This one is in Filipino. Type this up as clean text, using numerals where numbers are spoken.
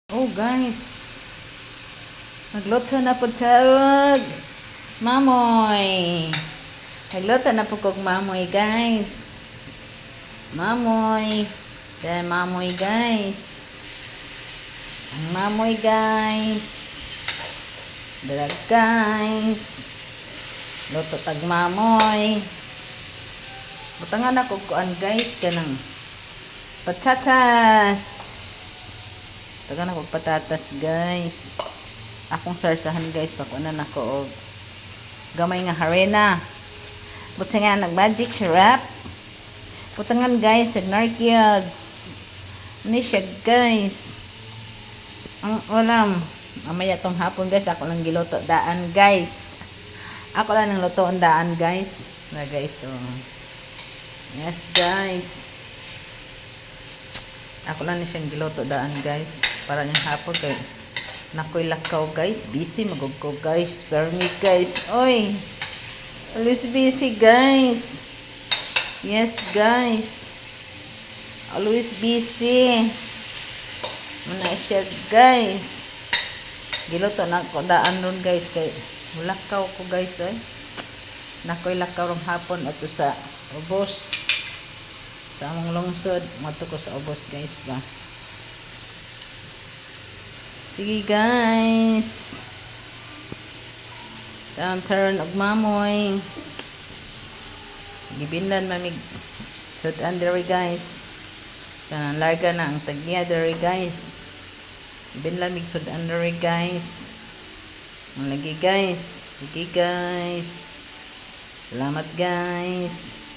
Oh guys, nagluto na po taog mamoy. Nagluto na po kog mamoy guys. Mamoy. Dahil mamoy guys. Ang mamoy guys. Drag guys. Luto tag mamoy. Butangan ako kuan guys kanang patatas. Tagan ako patatas guys. Akong sarsahan guys pakuanan ako og gamay nga harina. Buti nga nag magic syrup. Butangan guys og nor cubes. Ni siya guys. Ang ulam. Mamaya tong hapon guys ako lang giluto daan guys. Ako lang nang luto daan guys. Na guys oh. Yes guys. Ako lang ni siyang giluto daan guys. Para niyang hapon kay nakoy lakaw guys. Busy magugko guys. Spare me guys. Oy. Always busy guys. Yes guys. Always busy. Muna siya guys. Giluto na ko daan ron guys kay lakaw ko guys oy. Nakoy lakaw rong hapon ato sa ubos. Sa among lungsod, mato ko sa ubos guys ba. Sige guys. Turn og mamoy. Gibindan mamig sud under guys. Kanang larga na ang tagniya dere guys. Gibindan mig sud under guys. Lagi guys. Sige guys. Salamat guys.